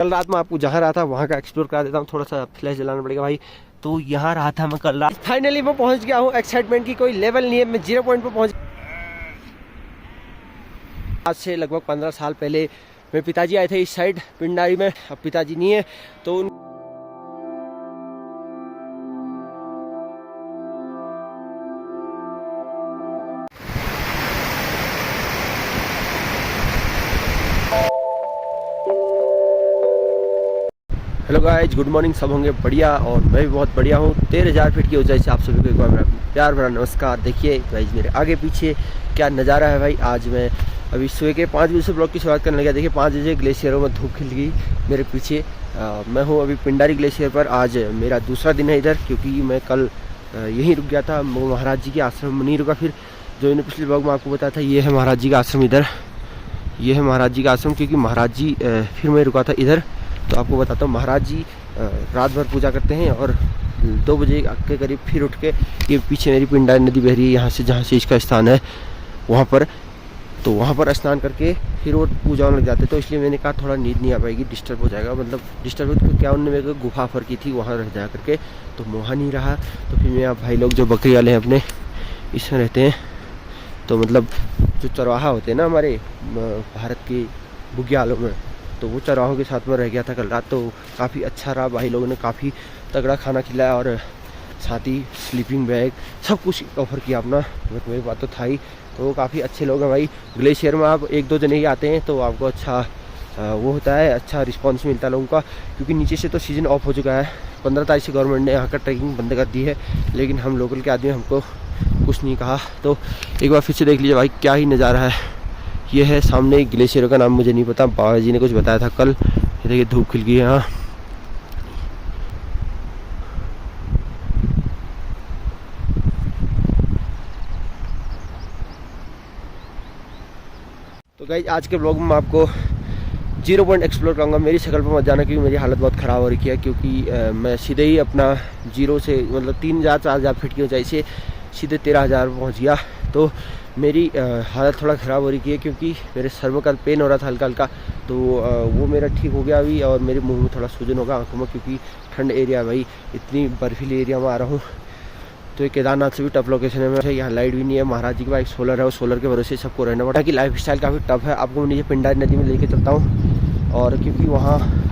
कल रात में आपको जहाँ रहा था वहाँ का एक्सप्लोर करा देता हूँ, थोड़ा सा फ्लैश जलाना पड़ेगा भाई। तो यहाँ रहा था मैं कल रात, फाइनली मैं पहुँच गया हूँ। एक्साइटमेंट की कोई लेवल नहीं है, मैं 0 पॉइंट पर पहुँच। आज से लगभग 15 साल पहले मेरे पिताजी आए थे इस साइड पिंडारी में, अब पिताजी नहीं है तो हेलो गाइज, गुड मॉर्निंग। सब होंगे बढ़िया और मैं भी बहुत बढ़िया हूँ। 13,000 फीट की ऊंचाई से आप सभी को एक बार मेरा प्यार भरा नमस्कार। देखिए गाइज मेरे आगे पीछे क्या नज़ारा है भाई। आज मैं अभी सुबह के 5 बजे से ब्लॉग की शुरुआत करने लगा। देखिए 5 बजे ग्लेशियरों में धूप खिल गई मेरे पीछे। मैं हूँ अभी पिंडारी ग्लेशियर पर। आज मेरा दूसरा दिन है इधर, क्योंकि मैं कल यहीं रुक गया था, महाराज जी के आश्रम में नहीं रुका। फिर जो इन्हें पिछले ब्लॉग में आपको बताया था, ये है महाराज जी का आश्रम इधर, ये है महाराज जी का आश्रम। क्योंकि महाराज जी फिर मैं रुका था इधर। तो आपको बताता हूँ, महाराज जी रात भर पूजा करते हैं और 2 बजे के करीब फिर उठ के, ये पीछे मेरी पिंडारी नदी बह रही है यहाँ से, जहाँ से इसका स्थान है वहाँ पर, तो वहाँ पर स्नान करके फिर वो पूजा होने लग जाते। तो इसलिए मैंने कहा थोड़ा नींद नहीं आ पाएगी, डिस्टर्ब हो जाएगा। मतलब डिस्टर्ब हो क्या, उनने मेरे को गुफा फर की थी वहाँ रह जा करके, तो मोहा नहीं रहा। तो फिर मेरे भाई लोग जो बकरी वाले हैं अपने, इसमें रहते हैं। तो मतलब जो चरवाहा होते हैं ना हमारे भारत के बुग्यालों में, तो वो चरवाहों के साथ में रह गया था कल रात। तो काफ़ी अच्छा रहा, भाई लोगों ने काफ़ी तगड़ा खाना खिलाया और साथ ही स्लीपिंग बैग सब कुछ ऑफर किया अपना। मेरी बात तो था ही, तो वो काफ़ी अच्छे लोग हैं भाई। ग्लेशियर में आप 1-2 जने ही आते हैं तो आपको अच्छा वो होता है, अच्छा रिस्पॉन्स मिलता है लोगों का। क्योंकि नीचे से तो सीज़न ऑफ हो चुका है, 15 तारीख से गवर्नमेंट ने यहाँ का ट्रैकिंग बंद कर दी है। लेकिन हम लोकल के आदमी, हमको कुछ नहीं कहा। तो एक बार फिर से देख लीजिए भाई, क्या ही नज़ारा है। ये है सामने ग्लेशियर का नाम मुझे नहीं पता, बाबा जी ने कुछ बताया था कल। ये देखिए धूप खिल गई है यहाँ। तो गाइस आज के ब्लॉग में मैं आपको 0 पॉइंट एक्सप्लोर करूँगा। मेरी शक्ल पर मत जाना, क्योंकि मेरी हालत बहुत ख़राब हो रही है। क्योंकि मैं सीधे ही अपना 0 से मतलब 3,000-4,000 फीट की ऊंचाई से सीधे 13,000 पहुँच गया। तो मेरी हालत थोड़ा ख़राब हो रही है, क्योंकि मेरे सर में कल पेन हो रहा था हल्का हल्का। तो वो मेरा ठीक हो गया अभी। और मेरे मुंह में थोड़ा सूजन होगा आंखों में, क्योंकि ठंड एरिया भाई, इतनी बर्फीली एरिया में आ रहा हूँ। तो ये केदारनाथ से भी टफ लोकेशन है। यहाँ लाइट भी नहीं है, महाराज जी के पास एक सोलर है, और सोलर के भरोसे सबको रहना पड़ता है। कि लाइफ स्टाइल काफ़ी टफ है। आपको मैं नीचे पिंडारी नदी में लेके चलता हूँ, और क्योंकि वहाँ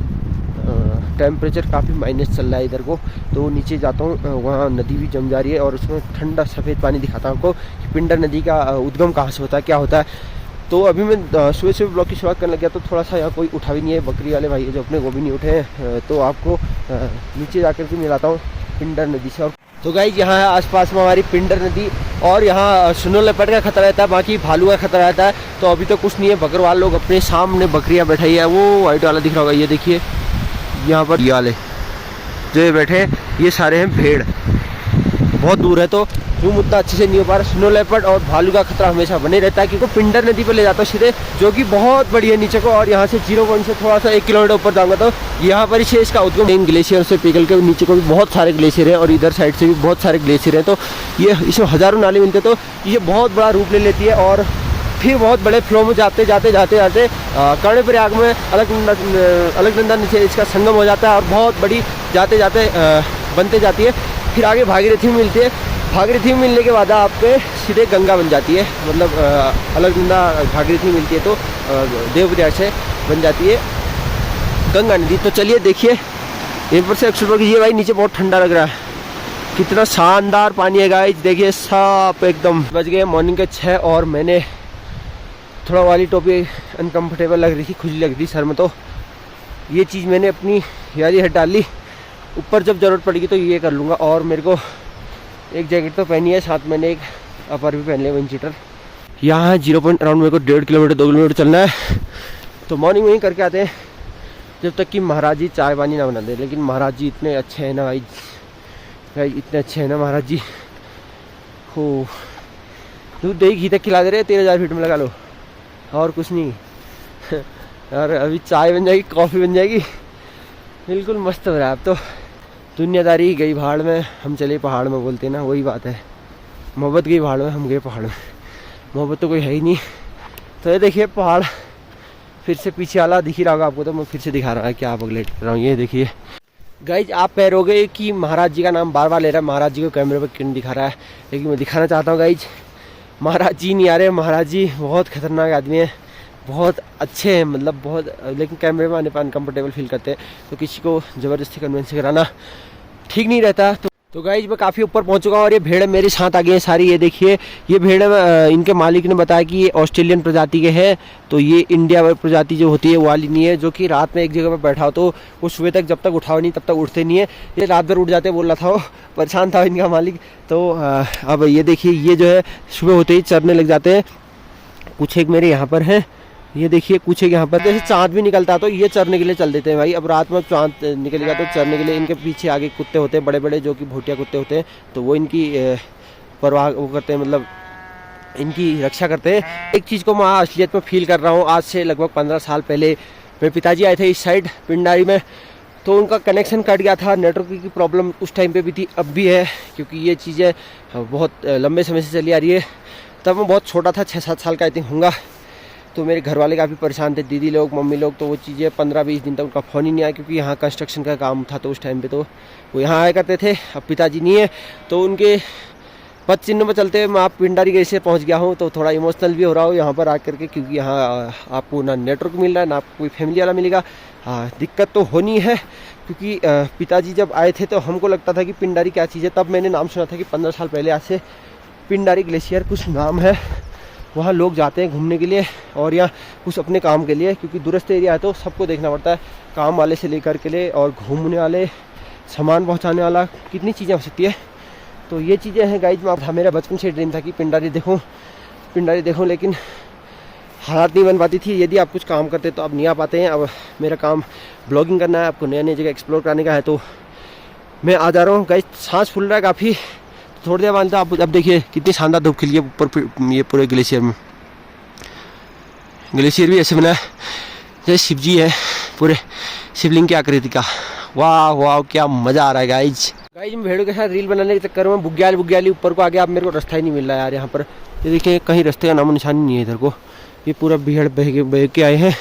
टेम्परेचर काफ़ी माइनस चल रहा है इधर को, तो नीचे जाता हूँ, वहाँ नदी भी जम जा रही है और उसमें ठंडा सफ़ेद पानी दिखाता हूँ आपको कि पिंडर नदी का उद्गम कहाँ से होता है, क्या होता है। तो अभी मैं सुबह सुबह ब्लॉग की शुरुआत करने लग गया, तो थोड़ा सा यहाँ कोई उठा भी नहीं है, बकरी वाले भाई जो अपने वो भी नहीं उठे हैं। तो आपको नीचे जा कर के मिलाता हूँ पिंडर नदी से। तो गाइस यहाँ है आसपास में हमारी पिंडर नदी, और यहाँ स्नो लेपर्ड का खतरा रहता है, बाकी भालू का खतरा रहता है। तो अभी तो कुछ नहीं है, बकरवाल लोग अपने सामने बकरियाँ बैठाई है। वो वाइट वाला दिख रहा होगा, ये देखिए यहाँ पर ये वाले जो ये बैठे, ये सारे हैं भेड़। बहुत दूर है तो जूम उतना अच्छे से नहीं हो पा रहा। स्नो लेपर्ड और भालू का खतरा हमेशा बने रहता है, क्योंकि पिंडर नदी पर ले जाता है सीधे, जो कि बहुत बड़ी है नीचे को। और यहाँ से 0 पॉइंट से थोड़ा सा 1 किलोमीटर ऊपर जाऊँगा तो यहाँ पर ही इसका उद्गम। ग्लेशियर से पिघल के नीचे को भी बहुत सारे ग्लेशियर हैं, और इधर साइड से भी बहुत सारे ग्लेशियर हैं। तो ये इसमें हज़ारों नाले मिलते, तो ये बहुत बड़ा रूप ले लेती है। और फिर बहुत बड़े फ्लो में जाते जाते कर्णप्रयाग में अलकनंदा नीचे इसका संगम हो जाता है, और बहुत बड़ी जाते जाते बनते जाती है। फिर आगे भागीरथी में मिलती है। भागीरथी में मिलने के बाद आपके सीधे गंगा बन जाती है, मतलब अलकनंदा भागीरथी मिलती है तो देवप्रयाग से बन जाती है गंगा नदी। तो चलिए देखिए, यहीं पर से एक्सप्लोर कीजिए भाई। नीचे बहुत ठंडा लग रहा है, कितना शानदार पानी है गाइस। देखिए साफ एकदम। बज गए मॉर्निंग के 6, और मैंने थोड़ा वाली टोपी अनकम्फर्टेबल लग रही थी, खुजली लग रही थी सर में, तो ये चीज़ मैंने अपनी यारी हटा ली। ऊपर जब ज़रूरत पड़ेगी तो ये कर लूँगा। और मेरे को एक जैकेट तो पहनी है, साथ मैंने एक अपर भी पहन लिया, विंड चीटर। यहाँ है 0 पॉइंट अराउंड, मेरे को 1.5 किलोमीटर 2 किलोमीटर चलना है। तो मॉर्निंग में ही करके आते हैं, जब तक कि महाराज जी चाय पानी ना बना दे। लेकिन महाराज जी इतने अच्छे हैं ना भाई, इतने अच्छे हैं ना महाराज जी। हो दूध दही घी तक खिला दे रहे, 13,000 फीट में लगा लो, और कुछ नहीं। और अभी चाय बन जाएगी, कॉफ़ी बन जाएगी, बिल्कुल मस्त हो रहा है अब तो। दुनियादारी गई भाड़ में, हम चले पहाड़ में, बोलते हैं ना, वही बात है। मोहब्बत गई भाड़ में, हम गए पहाड़ में। मोहब्बत तो कोई है ही नहीं। तो ये देखिए पहाड़ फिर से पीछे वाला दिख ही रहा होगा आपको, तो मैं फिर से दिखा रहा है, क्या आप अपडेट कर रहा हूँ। ये देखिए गाइज, आप कहोगे कि महाराज जी का नाम बार बार ले रहा है, महाराज जी को कैमरे पर क्यों दिखा रहा है, लेकिन मैं दिखाना चाहता हूँ गाइज, महाराज जी नहीं आ रहे। महाराज जी बहुत खतरनाक आदमी हैं, बहुत अच्छे हैं, मतलब बहुत, लेकिन कैमरे में आने पर अनकम्फर्टेबल फील करते हैं, तो किसी को ज़बरदस्ती कन्वेंस कराना ठीक नहीं रहता। तो गाइज मैं काफ़ी ऊपर पहुंच चुका हूँ और ये भेड़ मेरे साथ आ गई है सारी। ये देखिए, ये भेड़ इनके मालिक ने बताया कि ये ऑस्ट्रेलियन प्रजाति के हैं, तो ये इंडिया प्रजाति जो होती है वो वाली नहीं है, जो कि रात में एक जगह पर बैठा हो तो वो सुबह तक जब तक उठाओ नहीं तब तक उठते नहीं है। ये रात भर उठ जाते, बोल रहा था वो, परेशान था इनका मालिक। तो अब ये देखिए, ये जो है सुबह होते ही चरने लग जाते हैं। कुछ एक मेरे यहाँ पर हैं, ये देखिए कुछ एक यहाँ पर, जैसे चाँद भी निकलता है तो ये चरने के लिए चल देते हैं भाई। अब रात में चाँद निकलेगा तो चरने के लिए इनके पीछे आगे कुत्ते होते हैं बड़े बड़े, जो कि भोटिया कुत्ते होते हैं, तो वो इनकी परवाह वो करते हैं, मतलब इनकी रक्षा करते हैं। एक चीज़ को मैं असलियत में फील कर रहा हूँ, आज से लगभग 15 साल पहले मेरे पिताजी आए थे इस साइड पिंडारी में, तो उनका कनेक्शन कट गया था, नेटवर्क की प्रॉब्लम उस टाइम पे भी थी, अब भी है, क्योंकि ये चीज़ें बहुत लंबे समय से चली आ रही है। तब मैं बहुत छोटा था, 6-7 साल का आई थिंक होऊंगा, तो मेरे घर वाले काफ़ी परेशान थे, दीदी लोग, मम्मी लोग, तो वो चीज़ें 15-20 दिन तक उनका फ़ोन ही नहीं आया, क्योंकि यहाँ कंस्ट्रक्शन का काम था तो उस टाइम पे तो वो यहाँ आया करते थे। अब पिताजी नहीं है, तो उनके पद चिन्ह में चलते मैं आप पिंडारी गए से पहुँच गया हूँ, तो थोड़ा इमोशनल भी हो रहा हूँ यहाँ पर आकर के, क्योंकि यहाँ आपको ना नेटवर्क मिल रहा है, ना आपको कोई फैमिली वाला मिलेगा। दिक्कत तो होनी है, क्योंकि पिताजी जब आए थे तो हमको लगता था कि पिंडारी क्या चीज़ है, तब मैंने नाम सुना था कि 15 साल पहले आज से पिंडारी ग्लेशियर कुछ नाम है, वहाँ लोग जाते हैं घूमने के लिए और या कुछ अपने काम के लिए, क्योंकि दूरस्थ एरिया है तो सबको देखना पड़ता है, काम वाले से लेकर के लिए और घूमने वाले, सामान पहुँचाने वाला, कितनी चीज़ें हो सकती है। तो ये चीज़ें हैं गाइज। मेरा बचपन से ड्रीम था कि पिंडारी देखूँ, लेकिन हालात नहीं बन पाती थी। यदि आप कुछ काम करते तो अब नहीं आ पाते हैं। अब मेरा काम ब्लॉगिंग करना है, आपको नई नई जगह एक्सप्लोर करने का है, तो मैं आ जा रहा हूँ गाइज। सांस फूल रहा है काफ़ी, थोड़ी देर बाद आप अब देखिए कितनी शानदार धूप खिली है ऊपर ये पूरे ग्लेशियर में। ग्लेशियर भी ऐसे बना है जैसे शिव जी है, पूरे शिवलिंग की आकृति का। वाह वाह, क्या मज़ा आ रहा है गाइज। मैं भेड़ों के साथ रील बनाने के चक्कर में बुग्याली ऊपर को आ गया। अब मेरे को रास्ता ही नहीं मिल रहा है यार यहाँ पर। ये देखिए कहीं रास्ते का नामो निशान नहीं है इधर को। ये पूरा भेड़ बह के आए हैं।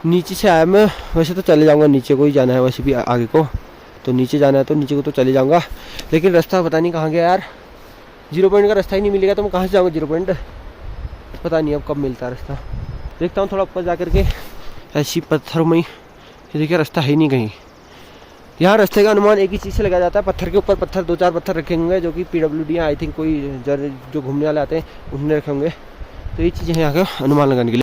नीचे से आया मैं, वैसे तो चले जाऊँगा, नीचे को ही जाना है वैसे भी आगे को, तो नीचे जाना है तो नीचे को तो चले जाऊँगा, लेकिन रास्ता पता नहीं कहाँ गया यार। 0 पॉइंट का रास्ता ही नहीं मिलेगा तो मैं कहाँ से जाऊँगा 0 पॉइंट, पता नहीं अब कब मिलता है रास्ता। देखता हूँ थोड़ा ऊपर जा करके, ऐसी पत्थरों में। ये देखिए रास्ता है ही नहीं कहीं। यहाँ रास्ते का अनुमान एक ही चीज़ से लगाया जाता है, पत्थर के ऊपर पत्थर 2-4 पत्थर रखे होंगे, जो कि PWD आई थिंक कोई जो घूमने वाले आते हैं उन्होंने रखे होंगे। तो ये चीज़ें हैं यहाँ का अनुमान लगाने के लिए।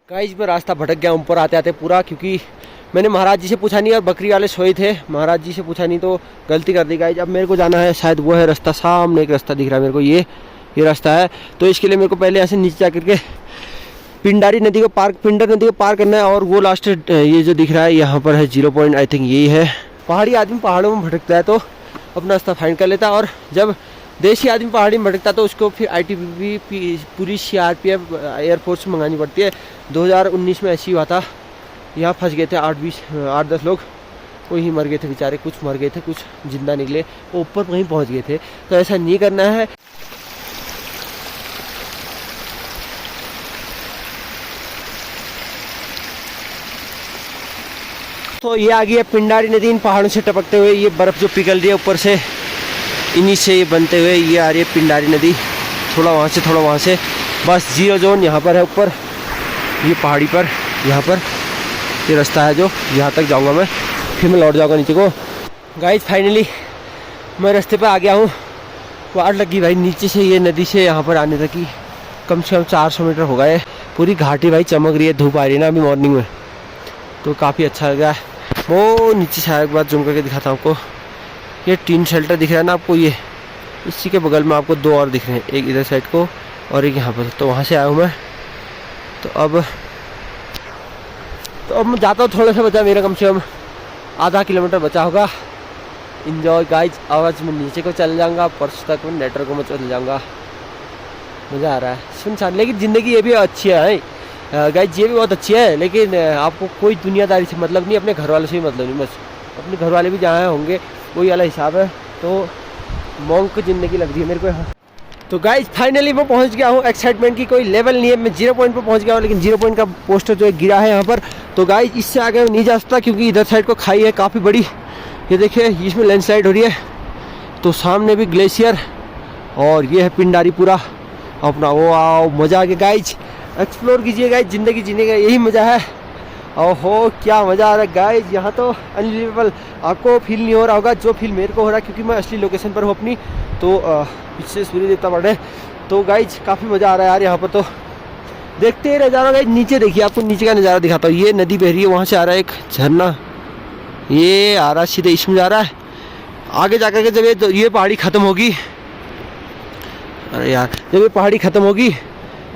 गाइस मैं रास्ता भटक गया ऊपर आते आते पूरा, क्योंकि मैंने महाराज जी से पूछा नहीं और बकरी वाले सोए थे, महाराज जी से पूछा नहीं तो गलती कर दी गाइस। अब मेरे को जाना है शायद वो है रास्ता, सामने एक रास्ता दिख रहा है मेरे को, ये रास्ता है। तो इसके लिए मेरे को पहले ऐसे नीचे जा करके पिंडारी नदी को पार करना है, और वो लास्ट ये जो दिख रहा है यहाँ पर है 0 पॉइंट, आई थिंक यही है। पहाड़ी आदमी पहाड़ों में भटकता है तो अपना रास्ता फाइंड कर लेता है, और जब देशी आदमी पहाड़ी में भटकता तो उसको फिर ITBP, पुलिस, CRPF, एयरफोर्स मंगानी पड़ती है। 2019 में ऐसी हुआ था, यहाँ फंस गए थे 8-10 लोग, वही मर गए थे बेचारे, कुछ मर गए थे कुछ जिंदा निकले, वो ऊपर कहीं पहुँच गए थे। तो ऐसा नहीं करना है। तो ये आ गई है पिंडारी नदी, इन पहाड़ों से टपकते हुए। ये बर्फ़ जो पिघल रही है ऊपर से, इन्हीं से ये बनते हुए ये आ रही है पिंडारी नदी। थोड़ा वहाँ से थोड़ा वहाँ से, बस 0 जोन यहाँ पर है ऊपर, ये पहाड़ी पर, यहाँ पर ये रास्ता है जो यहाँ तक जाऊँगा मैं, फिर मैं लौट जाऊँगा नीचे को। गाइस फाइनली मैं रास्ते पे आ गया हूँ। वाट लगी भाई, नीचे से ये नदी से यहाँ पर आने तक की कम से कम 400 मीटर होगा। ये पूरी घाटी भाई चमक रही है, धूप आ रही है ना अभी मॉर्निंग में, तो काफ़ी अच्छा लग रहा है। वो नीचे से एक बार जूम करके दिखाता हूँ आपको, ये टीन शेल्टर दिख रहा है ना आपको, ये इसी के बगल में आपको 2 और दिख रहे हैं, एक इधर साइड को और एक यहाँ पर। तो वहाँ से आया हूँ मैं। तो अब तो अब मैं जाता हूँ, थोड़ा सा बचा मेरा, कम से कम आधा किलोमीटर बचा होगा। Enjoy guys. आवाज़ में नीचे को चल जाऊँगा, परसों तक मैं नेटवर्क में चल जाऊँगा। मज़ा आ रहा है सुनसान, लेकिन ज़िंदगी ये भी अच्छी है गाइज, ये भी बहुत अच्छी है। लेकिन आपको कोई दुनियादारी से मतलब नहीं, अपने घर वालों से भी मतलब नहीं, बस अपने घर वाले भी जहाँ होंगे वही वाला हिसाब है। तो मॉन्क की ज़िंदगी लग रही है मेरे को यहाँ। तो गाइज फाइनली मैं पहुँच गया हूँ। एक्साइटमेंट की कोई लेवल नहीं है, मैं 0 पॉइंट पर पहुँच गया हूँ, लेकिन 0 पॉइंट का पोस्टर जो है गिरा है यहाँ पर। तो गाइज इससे आगे नहीं जा सकता क्योंकि इधर साइड को खाई है काफ़ी बड़ी, ये देखिए इसमें लैंडस्लाइड हो रही है। तो सामने भी ग्लेशियर, और ये है पिंडारी पूरा अपना। वो आओ, मज़ा आ गया गाइज, एक्सप्लोर कीजिए गाइज, ज़िंदगी जीने का यही मज़ा है। ओहो क्या मज़ा आ रहा है गाइज, यहाँ तो अनबिलीवेबल। आपको फील नहीं हो रहा होगा जो फील मेरे को हो रहा है, क्योंकि मैं असली लोकेशन पर हूँ अपनी। तो पीछे सूर्य देवता बढ़े। तो गाइज काफ़ी मज़ा आ रहा है यार यहाँ पर। तो देखते ही नज़ारा गाइज, नीचे देखिए, आपको नीचे का नज़ारा दिखाता हूँ। ये नदी बह रही है, वहाँ से आ रहा है एक झरना, ये आ रहा सीधे इसमें जा रहा है। आगे जाकर के जब ये पहाड़ी ख़त्म होगी, अरे यार जब ये पहाड़ी ख़त्म होगी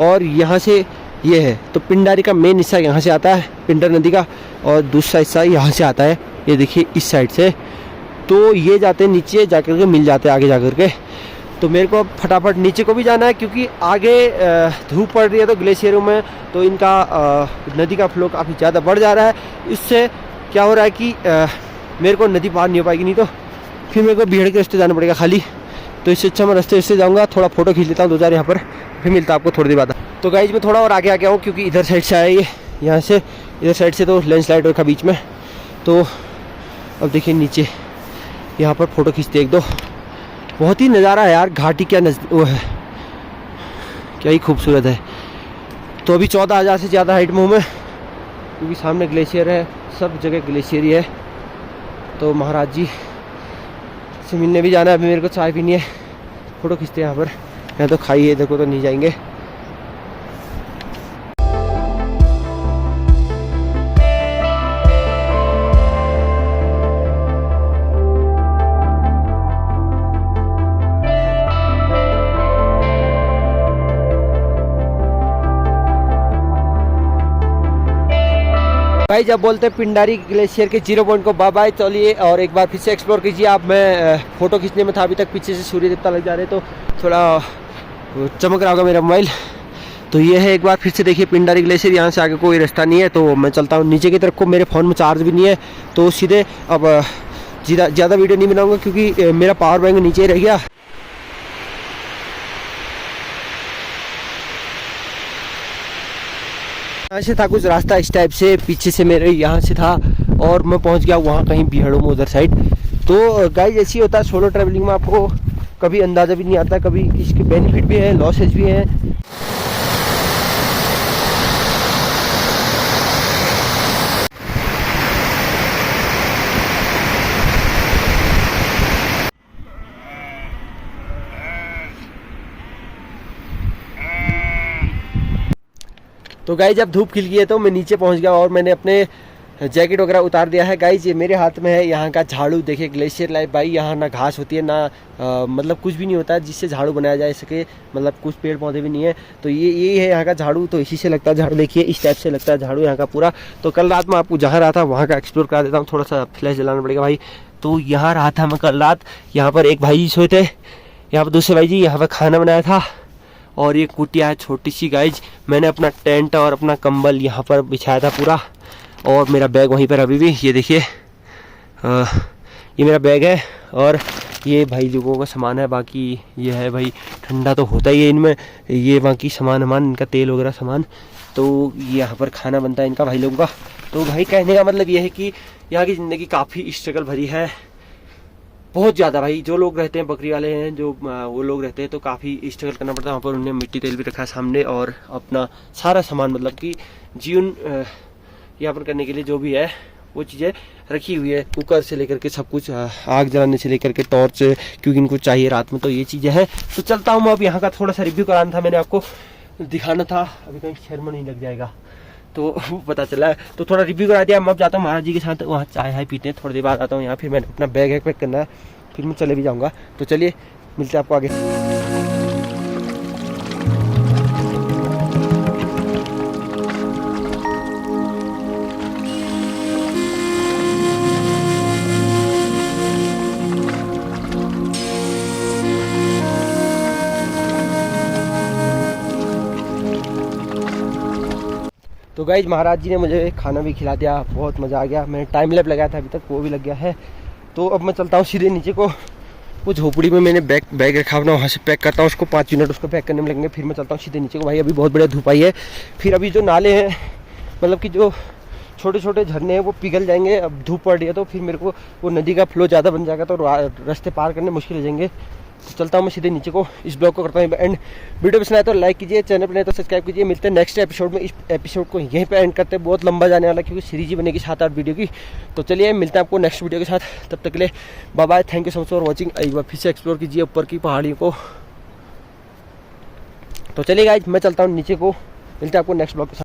और यहाँ से ये है, तो पिंडारी का मेन हिस्सा यहाँ से आता है, पिंडर नदी का, और दूसरा हिस्सा यहाँ से आता है, ये देखिए इस साइड से। तो ये जाते हैं नीचे जाकर के मिल जाते हैं आगे जाकर के। तो मेरे को फटाफट नीचे को भी जाना है, क्योंकि आगे धूप पड़ रही है तो ग्लेशियरों में तो इनका नदी का फ्लो काफ़ी ज़्यादा बढ़ जा रहा है। इससे क्या हो रहा है कि मेरे को नदी पार नहीं हो पाएगी, नहीं तो फिर मेरे को भीड़ के रास्ते जाना पड़ेगा खाली। तो इससे अच्छा मैं रास्ते इससे जाऊँगा, थोड़ा फोटो खींच लेता हूँ 2-4 यहाँ पर, फिर मिलता आपको थोड़ी देर बाद। तो गाइज मैं थोड़ा और आगे आ गया हूँ, क्योंकि इधर साइड से आया ये, यहाँ से इधर साइड से तो लैंडस्लाइड रखा बीच में। तो अब देखिए नीचे यहाँ पर फ़ोटो खींचते एक दो, बहुत ही नज़ारा है यार। घाटी क्या वो है, क्या ही खूबसूरत है। तो अभी 14,000 से ज़्यादा हाइट में हूँ मैं, क्योंकि सामने ग्लेशियर है, सब जगह ग्लेशियर ही है। तो महाराज जी से मिलने भी जाना है, अभी मेरे को चाय पीनी है, फ़ोटो खींचते हैं यहाँ पर। यहाँ तो खाई है, देखो तो नहीं जाएंगे। भाई जब बोलते हैं पिंडारी ग्लेशियर के 0 पॉइंट को बाय बाय, चलिए और एक बार फिर से एक्सप्लोर कीजिए आप। मैं फ़ोटो खींचने में था अभी तक, पीछे से सूर्य देवता लग जा रहे, तो थोड़ा चमक रहा होगा मेरा मोबाइल। तो ये है, एक बार फिर से देखिए पिंडारी ग्लेशियर। यहाँ से आगे कोई रास्ता नहीं है, तो मैं चलता हूँ नीचे की तरफ को। मेरे फ़ोन में चार्ज भी नहीं है, तो सीधे अब ज़्यादा वीडियो नहीं बनाऊँगा, क्योंकि मेरा पावर बैंक नीचे ही रह गया। यहाँ से था कुछ रास्ता इस टाइप से, पीछे से मेरे यहाँ से था, और मैं पहुँच गया वहाँ कहीं बिहाड़ों में उधर साइड। तो गाइस ऐसे ही होता है सोलो ट्रैवलिंग में, आपको कभी अंदाज़ा भी नहीं आता, कभी इसके बेनिफिट भी है, लॉसेज भी हैं। तो गाइज जब धूप खिल गई है तो मैं नीचे पहुंच गया, और मैंने अपने जैकेट वगैरह उतार दिया है। गाइज ये मेरे हाथ में है यहाँ का झाड़ू, देखिए ग्लेशियर लाइफ भाई, यहाँ ना घास होती है ना मतलब कुछ भी नहीं होता है जिससे झाड़ू बनाया जा सके, मतलब कुछ पेड़ पौधे भी नहीं है। तो ये है यहाँ का झाड़ू, तो इसी से लगता है झाड़ू, देखिए इस टाइप से लगता है झाड़ू यहाँ का पूरा। तो कल रात में आपको जहाँ रहा था वहाँ का एक्सप्लोर करा देता हूँ, थोड़ा सा फ्लैश जलाना पड़ेगा भाई। तो यहाँ रहा था मैं कल रात, यहाँ पर एक भाई जी सोए थे, यहाँ पर दूसरे भाई जी यहाँ पर खाना बनाया था, और ये कुटिया है छोटी सी। गाइज मैंने अपना टेंट और अपना कंबल यहाँ पर बिछाया था पूरा, और मेरा बैग वहीं पर अभी भी, ये देखिए ये मेरा बैग है, और ये भाई लोगों का सामान है। बाकी ये है भाई, ठंडा तो होता ही है इनमें, ये बाकी सामान इनका तेल वगैरह सामान। तो यहाँ पर खाना बनता है इनका भाई लोगों का। तो भाई कहने का मतलब ये है कि यहाँ की ज़िंदगी काफ़ी स्ट्रगल भरी है, बहुत ज़्यादा भाई। जो लोग रहते हैं बकरी वाले हैं, जो वो लोग रहते हैं, तो काफ़ी स्ट्रगल करना पड़ता है। वहाँ पर उन्हें मिट्टी तेल भी रखा है सामने, और अपना सारा सामान, मतलब कि जीवन यापन करने के लिए जो भी है वो चीज़ें रखी हुई है, कुकर से लेकर के सब कुछ, आग जलाने से लेकर के टॉर्च, क्योंकि इनको चाहिए रात में, तो ये चीज़ें हैं। तो चलता हूँ मैं अब, यहाँ का थोड़ा सा रिव्यू कराना था, मैंने आपको दिखाना था, अभी कहीं शर्म नहीं लग जाएगा तो पता चला है, तो थोड़ा रिव्यू करा दिया। मैं अब जाता हूँ महाराज जी के साथ वहाँ चाय पीते हैं, थोड़ी देर बाद आता हूँ यहाँ, फिर मैंने अपना बैग पैक करना है, फिर मैं चले भी जाऊँगा। तो चलिए मिलते हैं आपको आगे। तो गाइज महाराज जी ने मुझे खाना भी खिला दिया, बहुत मज़ा आ गया। मैंने टाइम लैप लगाया था अभी तक, वो भी लग गया है। तो अब मैं चलता हूँ सीधे नीचे को। वो झोपड़ी में मैंने बैग रखा अपना, वहाँ से पैक करता हूँ उसको। 5 मिनट उसको पैक करने में लगेंगे, फिर मैं चलता हूँ सीधे नीचे को। भाई अभी बहुत बढ़िया धूप आई है। फिर अभी जो नाले हैं, मतलब कि जो छोटे छोटे झरने हैं, वो पिघल जाएंगे। अब धूप पड़ रही है तो फिर मेरे को वो नदी का फ्लो ज़्यादा बन जाएगा, तो रास्ते पार करने मुश्किल हो जाएंगे। तो चलता हूँ मैं सीधे नीचे को। इस ब्लॉग को करता हूँ एंड। वीडियो पसंद आए तो लाइक कीजिए, चैनल पर नहीं तो सब्सक्राइब कीजिए। मिलते हैं नेक्स्ट एपिसोड में। इस एपिसोड को यहीं पे एंड करते हैं, बहुत लंबा जाने वाला, क्योंकि सीरीज ही बनेगी 7-8 वीडियो की। तो चलिए मिलते हैं आपको नेक्स्ट वीडियो के साथ, तब तक के लिए bye bye. Thank you so much for watching. एक बार फिर से एक्सप्लोर कीजिए ऊपर की पहाड़ियों को। तो चलिए गाइज मैं चलता हूँ नीचे को, मिलते हैं आपको नेक्स्ट ब्लॉग के साथ।